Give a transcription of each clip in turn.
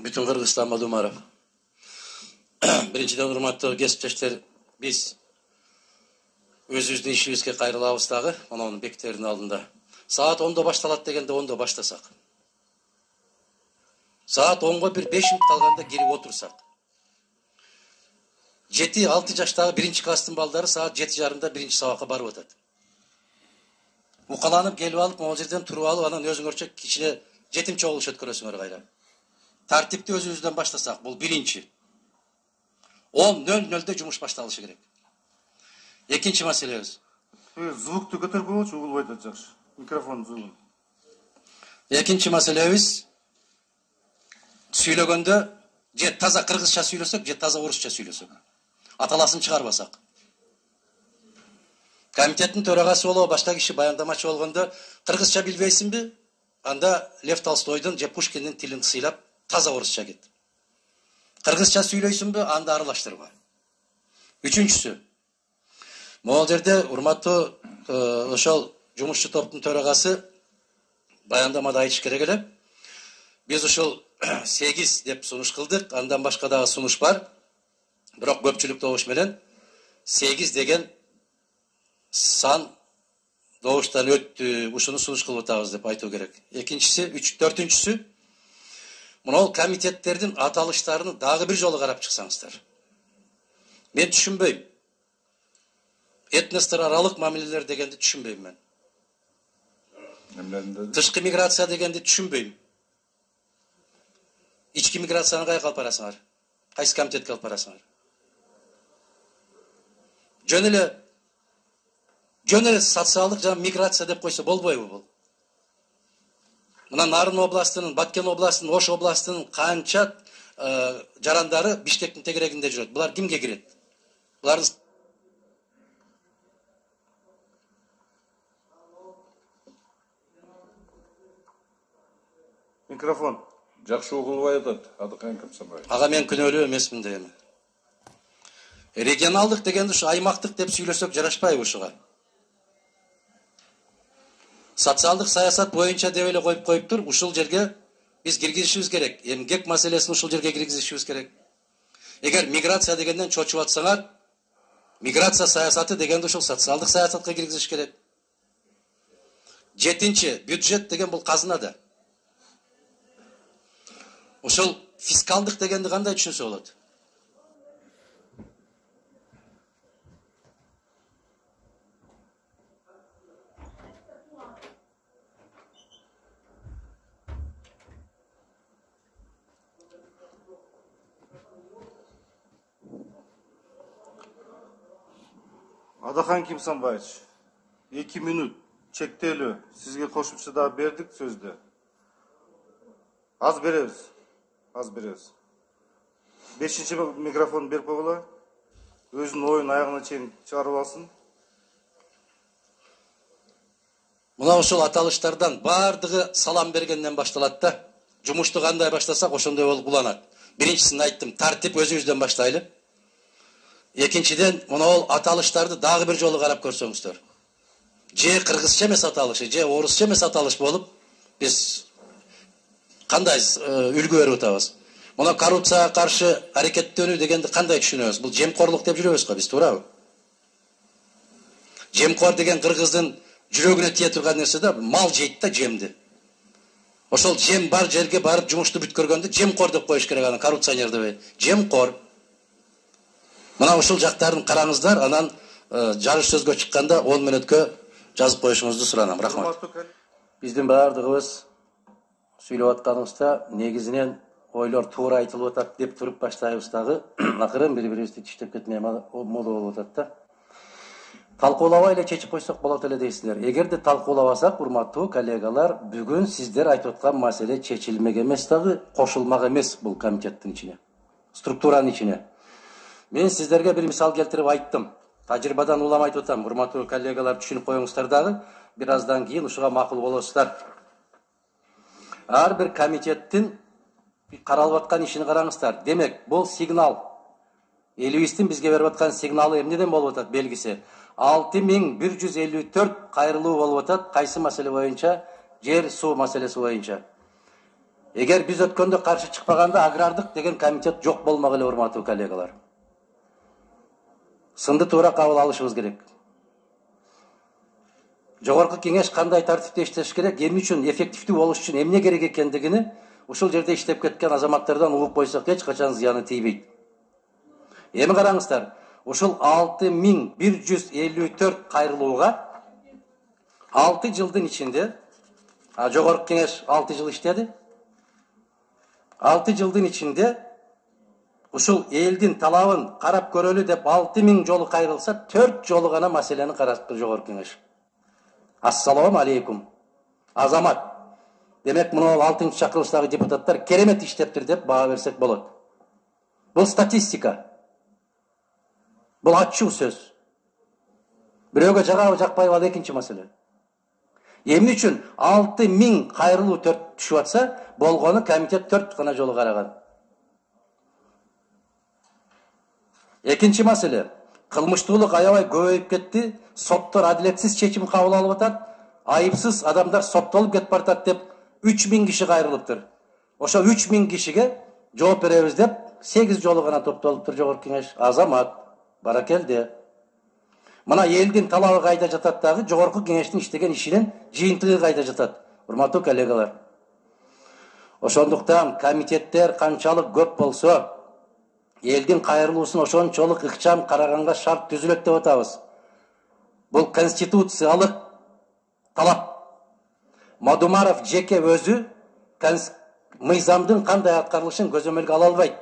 Bütün Kırgızstan malumları. Birinciden urmatlı kesipçeşler biz özümüzdün işimizge kayrılabız dagı, onun bekтерinin aldında. Saat 10'da baştalat degende 10'da başlasak. Saat 10'ga bir 5 minut kalganda girip otursak. 7-6 yaştagı birinci kastın baldары saat 7:30'da birinci sabakka barıp atат. Ukalanıp gelip alıp o жерден туруп алып анан өзүңөрчө кичине жетим чогулуш өткөрөсүңөр кайра. Тартипти өзүбүздөн баштасак, бул биринчи. 10:00'da жумуш башталышы керек. Экинчи маселебиз. Звукту көтөрүп койгочу, угулбай атат жакшы. Микрофон звугун. Экинчи маселебиз сүйлөгөндө же таза кыргызча сүйлөсөк, же таза орусча сүйлөсөк. Аталасын чыгарбасак. Комитеттин төрагасы болобу, башка киши баяндамачы болгондо кыргызча билбейсиңби? Анда Лев Толстойдун же Пушкиндин тилин сыйлап таза орусча кет. Кыргызча сүйлөйсүңбү? Анда аралаштырба. Үчүнчүсү. Могул жерде урматтуу ошол жумушчу топтун төрагасы баяндамада айтыш керек эле. Биз ушул 8 деп сунуш кылдык, андан башка дагы сунуш бар. Бирок көпчүлүк добуш менен 8 деген сан добуштан өттү, ушуну сунуш кылып атабыз деп айтуу керек. Экинчиси, төртүнчүсү, мынау комитеттердин аталыштарын дагы бир жолу карап чыксаңыздар. Мен түшүнбөйм. Этностор аралык мамилелер дегенди түшүнбөйм мен. Тышкы миграция дегенди түшүнбөйм. Ички миграцияны кайга алып барасыңар? Кайсы комитетке алып барасыңар? Жөн эле социалдык жана миграция деп койсо болбойбу бул? Мына Нарын областынын, Баткен областынын, Ош областынын канча жарандары Бишкектин тегерегинде жүрөт. Булар кимге кирет? Булардын Микрофон. Жакшы угулбай атат, Адыкан Кымсанбай. Ага мен күнөөлүү эмесмин дейм. Регионалдык дегенди ушу аймактык деп сүйлөсөк жарашпайбы ушуга? Социалдык саясат боюнча деп эле коюп тур, ушул жерге биз киргизишибиз керек. Эмгек маселесин ушул жерге киргизишибиз керек. Эгер миграция дегенден чочуп атсаңар, миграция саясаты дегенди ушул социалдык саясатка киргизиш керек. Жетинчи, бюджет деген бул казына да. Ушул фискалдык дегенди кандай түшүнсө болот? Адыкан Кимсанбаевич, 2 минут чектелүү. Сизге кошумча да бердик сөздү. Аз беребиз. 5-чи микрофон берип койгула. Өзүнүн оюн аягына чейин чыгарып алсын. Мына ушул аталыштардан бардыгы салам бергенден башталат да. Жумушту кандай баштасак ошондой болуп уланат. Биринчисин айттым, тартип өзүбүздөн баштайлы. Экинчиден, мына аталыштарды дагы бир жолу карап көрсөңүздөр. Же кыргызча эмес аталышы, же орусча эмес аталыш болуп, биз кандай үлгү берип атабыз. Мына коррупцияга каршы аракеттөнүү дегенди кандай түшүнөбүз? Бул жемкорлук деп жүрөбүз го биз, туурабы? Жемкор деген кыргыздын жүрөгүнө тие турган нерсе да, мал жейт да жемди. Ошол жем бар жерге барып жумушту бүткөргөндө жемкор деп коюш керек, аны коррупционер дебей. Жемкор. Мына ушул жактарын караңыздар, анан жарыш сөзгө чыкканда 10 мүнөткө жазып коюшуңузду суранам. Рахмат. Биздин баардыгыбыз сүйлөп атканыбызда негизинен ойлор туура айтылып атат деп туруп баштайбыз дагы, акырын бири-бирибизди тиштеп кетмей мода болуп атат да. Талкуулабай эле чечип койсок болот эле дейсиздер. Эгерде талкуулабасак, урматтуу коллегалар, бүгүн сиздер айтып аткан маселе чечилмек эмес дагы, кошулмак эмес бул комитеттин ичине, структуранын ичине. Мен сиздерге бир мисал келтирип айттым. Тажрыйбадан улам айтып атам, урматтуу коллегалар, түшүнүп коюңуздар дагы, бир аздан кийин ушуга макул болосуздар. Ар бир комитеттин каралып аткан ишин караңыздар. Демек, бул сигнал. Элибиздин бизге берип аткан сигналы эмнеден болуп атат белгиси? 6154 кайрылуу болуп атат. Кайсы маселе боюнча? Жер суу маселеси боюнча. Эгер биз өткөндө каршы чыкпаганда агрардык деген комитет жок болмок эле, урматтуу коллегалар. Сынды туура кабыл алышыбыз керек. Жогорку кеңеш кандай тартипте иштеш керек, эмне үчүн эффективдүү болуш үчүн эмне керек экендигини ушул жерде иштеп кеткен азаматтардан угуп койсок эч качан зыяны тийбейт. Эми караңыздар, ушул 6154 кайрылууга 6 жылдын ичинде, жогорку кеңеш 6 жыл иштеди. 6 жылдын ичинде ушул элдин талабын карап көрөлү деп 6000 жолу кайрылса, 4 жолу гана маселени караштырды жогорку кеңеш. Ассаламу алейкум. Азамат. Демек, мына 6-чы чакырылыштагы депутаттар керемет иштептир деп баа берсек болот. Бул статистика. Бул ачуу сөз. Бирөөгө жагабы жакпайбы, ал экинчи маселе. Эмне үчүн 6000 кайрылуу түшүп атса, болгону комитет 4 гана жолу караган. Экинчи маселе. Кылмыштуулук аябай көбөйүп кетти. Соттор адилетсиз чечим кабыл алып атат. Айыпсыз адамдар соттолуп кетип баратат деп 3000 киши кайрылыптыр. Ошо 3000 кишиге жооп беребиз деп 8 жолу гана топтолуптур жогорку кеңеш. Азамат, баракелде. Мына элдин талабы кайда жатат дагы, жогорку кеңештин иштеген ишинин жыйынтыгы кайда жатат. Урматтуу коллегалар. Ошондуктан комитеттер канчалык көп болсо, элдин кайрылуусун ошончолук ыкчам караганга шарт түзүлөт деп атабыз. Бул конституциялык талап. Мадумаров жеке өзү мыйзамдын кандай аткарылышын көзөмөлгө ала албайт.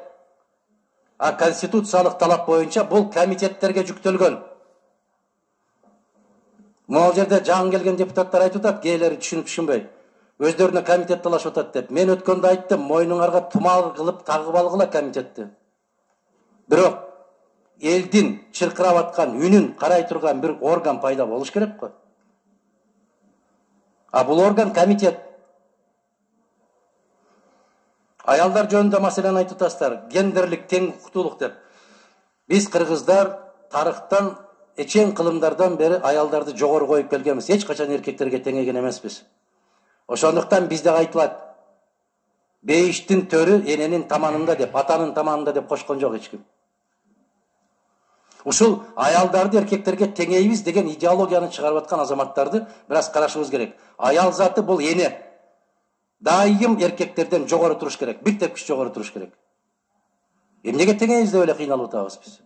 А конституциялык талап боюнча бул комитеттерге жүктөлгөн. Могул жерде жаңы келген депутаттар айтып атат, кээделери түшүнбөй. Өздөрүнө комитет талашып атат деп. Мен өткөндө айттым, мойнуңарга тумал кылып тагып алгыла комитетти. Бирок элдин чыркырап аткан үнүн карай турган бир орган пайда болуш керек го. А бул орган комитет. Аялдар жөнүндө маселени айтып атасыздар, гендерлик тең укуктуулук деп. Биз кыргыздар тарыхтан эчең кылымдардан бери аялдарды жогору коюп келгенбиз. Эч качан эркектерге теңеген эмеспиз. Ошондуктан бизде айтылат, бейиштин төрү эненин таманында деп, атанын таманында деп кошкон жок эч ким. Ушул аялдарды эркектерге теңейбиз деген идеологияны чыгарып аткан азаматтарды бир аз карашыбыз керек. Аял заты бул эне. Дайым эркектерден жогору туруш керек, бир тепкич жогору туруш керек. Эмнеге теңейбиз деп эле кыйналып атабыз биз.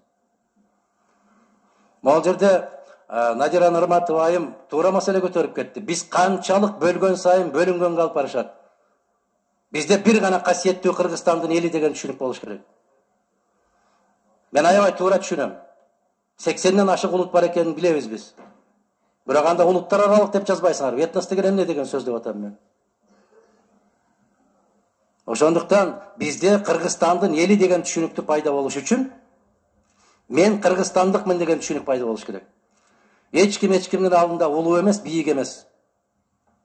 Могул жерде Надира Нурматова айым туура маселе көтөрүп кетти. Биз канчалык бөлгөн сайын бөлүнгөнгө алып барышат. Бизде бир гана касиеттүү Кыргызстандын эли деген түшүнүк болуш керек. Мен аябай туура түшүнөм. 80ден ашык улут бар экенин билебиз биз. Бирок анда улуттар аралык деп жазбайсыңар. Этнос деген эмне деген сөз деп атам мен. Ошондуктан бизде Кыргызстандын эли деген түшүнүктү пайда болуш үчүн мен кыргызстандыкмын деген түшүнүк пайда болуш керек. Эч кимдин алдында улуу эмес, бийик эмес.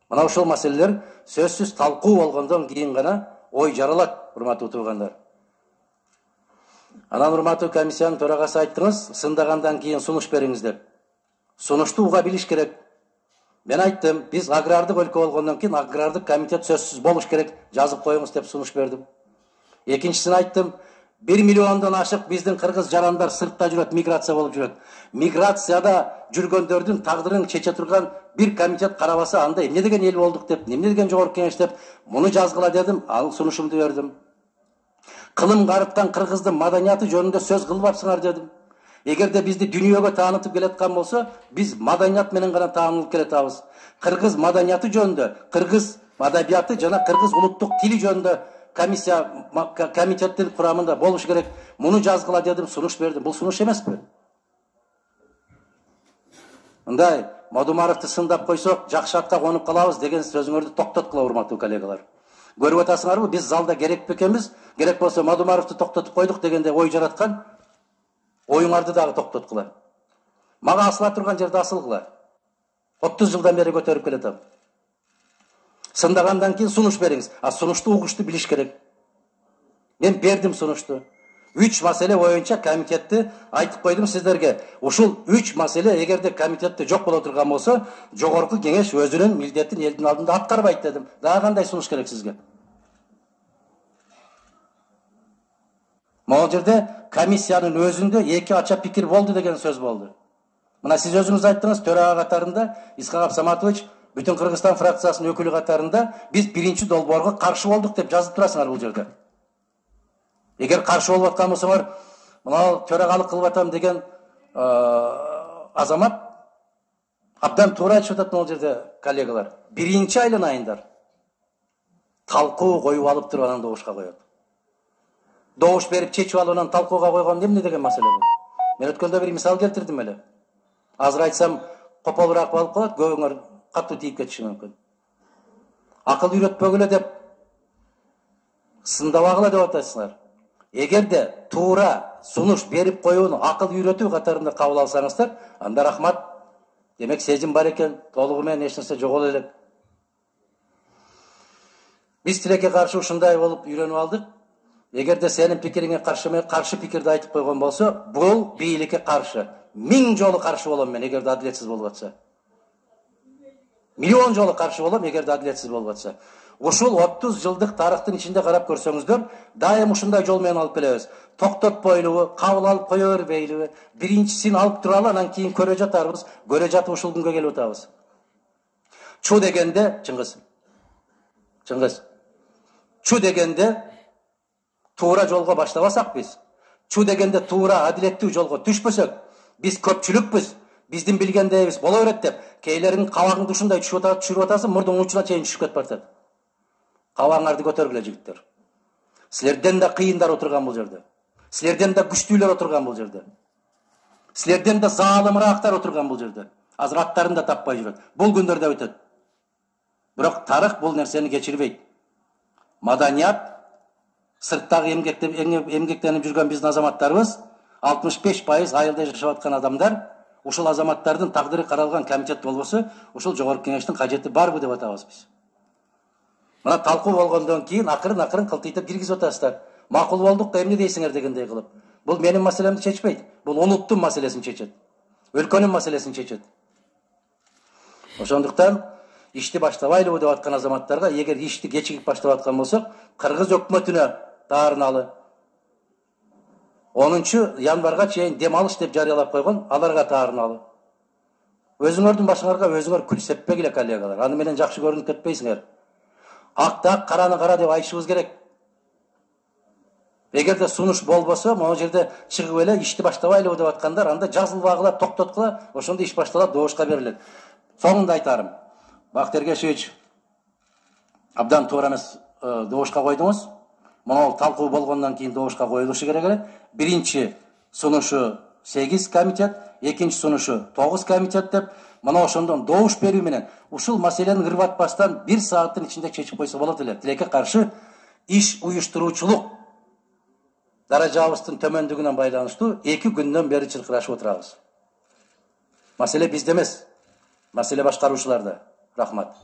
Мына ушул маселелер сөзсүз талкуу болгондон кийин гана ой жаралат, урматтуу туугандар. Анан урматтуу комиссиянын төрагасы айттыңыз, сындагандан кийин сунуш бериңиз деп. Сунушту уга билиш керек. Мен айттым, биз агрардык өлкө болгондон кийин агрардык комитет сөзсүз болуш керек, жазып коюңуз деп сунуш бердим. Экинчисин айттым, 1 миллиондон ашык биздин кыргыз жарандар сыртта жүрөт, миграция болуп жүрөт. Миграцияда жүргөндөрдүн тагдырын чече турган бир комитет карабаса, анда эмне деген эл болдук деп, эмне деген жогорку кеңеш деп, муну жазгыла дедим, ал сунушумду бердим. Кылым карыткан кыргыздын маданияты жөнүндө сөз кылбапсыңар дедим. Эгерде бизди дүйнөгө таанытып келаткан болсо, биз маданият менен гана таанылып келатабыз. Кыргыз маданияты жөнүндө, кыргыз адабияты жана кыргыз улуттук тили жөнүндө комиссия комитеттин курамында болуш керек. Муну жазгыла дедим, сунуш бердим. Бул сунуш эмеспи? Мындай Мадумаровду сындап койсок, жакшы атка конуп калабыз деген сөзүңөрдү токтоткула, урматтуу коллегалар. Көрүп атасыңарбы, биз залда керек бекенбиз, керек болсо Мадумаровду токтотуп койдук дегенде ой жараткан, оюңарды дагы токтоткула. Мага асыла турган жерде асылгыла. 30 жылдан бери көтөрүп келатам. Сындагандан кийин сунуш бериңиз. А сунушту угушту билиш керек. Мен бердим сунушту. 3 маселе боюнча комитетти айтып койдум сиздерге. Ушул 3 маселе эгерде комитетте жок боло турган болсо, жогорку кеңеш өзүнүн милдетин элдин алдында аткарбайт дедим. Дагы кандай сунуш керек сизге? Могул жерде комиссиянын өзүндө эки ача пикир болду деген сөз болду. Мына сиз өзүңүз айттыңыз, төрага катарында Исхак Абсаматович бүтүн Кыргызстан фракциясынын өкүлү катарында биз биринчи долбоорго каршы болдук деп жазып турасыңар бул жерде. Эгер каршы болуп аткан болсоңор, мына төрагалык кылып атам деген азамат абдан туура айтышып атат могул жерде коллегалар. Биринчи айланайындар. Талкуу коюп алып туруп анан добушка коет. Добуш берип чечип алып анан талкууга койгон эмне деген маселе бул? Мен өткөндө бир мисал келтирдим эле. Азыр айтсам кополураак болуп калат, көбүңөр катуу тийип кетиши мүмкүн. Акыл үйрөтпөгүлө деп сындабагыла деп атасыңар. Эгерде туура сунуш берип коюуну акыл үйрөтүү катарында кабыл алсаңыздар, анда рахмат. Демек сезим бар экен, толугу менен эч нерсе жоголо элек. Биз тилекке каршы ушундай болуп үйрөнүп алдык. Эгерде сенин пикириңе каршы пикирди айтып койгон болсо, бул бийликке каршы. 1000 жолу каршы болом мен, эгерде адилетсиз болуп атса. Миллион жолу каршы болом, эгерде адилетсиз болуп атса. Ушул 30 жылдык тарыхтын ичинде карап көрсөңүздөр, дайым ушундай жол менен алып келебиз. Токтотпойлубу, кабыл алып кое бербейлиби, биринчисин алып туралы, анан кийин көрө жатарбыз, көрө жатып ушул күнгө келип атабыз. Чу дегенде Чыңгыз. Чу дегенде туура жолго баштабасак биз, чу дегенде туура адилеттүү жолго түшпөсөк, биз көпчүлүкпүз, биздин билгендейбиз боло берет деп, кейлерин кабагыңды ушундай түшүрүп атасың, мурдуң учуна чейин түшүп кетип баратат. Кабагыңарды көтөргүлө жигиттер. Силерден да кыйындар отурган бул жерде. Силерден да күчтүүлөр отурган бул жерде. Силерден да заалымыраактар отурган бул жерде. Азыр аттарын да таппай жүрөт. Бул күндөрдө өтөт. Бирок тарых бул нерсени кечирбейт. Маданият, сырттагы эмгектенип жүргөн биздин азаматтарыбыз 65% айылда жашап аткан адамдар, ушул азаматтардын тагдыры каралган комитет болбосо, ушул жогорку кеңештин кажети барбы деп атабыз биз. Мына талкуу болгондон кийин акырын кылтыйтып киргизип атасыздар. Макул болдук да эмне дейсиңер дегендей кылып. Бул менин маселемди чечпейт. Бул улуттун маселесин чечет. Өлкөнүн маселесин чечет. Ошондуктан ишти баштабайлыбы деп аткан азаматтарга, эгер ишти кечигип баштап аткан болсок, Кыргыз өкмөтүнө таарыналы. 10 январга чейин дем алыш деп жарыялап койгон, аларга таарыналы. Өзүңөрдүн башыңарга өзүңөр күл сеппегиле коллегалар. Аны менен жакшы көрүнүп кетпейсиңер. Акты караны кара деп айтышыбыз керек. Эгерде сунуш болбосо, могу жерде чыгып эле ишти баштабайлыбы деп аткандар, анда жазылбагыла, токтоткула, ошондо иш башталат, добушка берилет. Соңунда айтарым. Бакыт Эргешевич, абдан туура эмес добушка койдуңуз. Мына талкуу болгондон кийин добушка коюлушу керек эле. Биринчи сунушу 8 комитет, экинчи сунушу 9 комитет деп, мына ошондон добуш берүү менен ушул маселени ырбатпастан 1 сааттын ичинде чечип койсо болот эле. Тилекке каршы иш уюштуруучулук даражабыздын төмөндүгүнөн байланыштуу 2 күндөн бери чыркырашып отурабыз. Маселе бизде эмес. Маселе башкаруучуларда. Рахмат.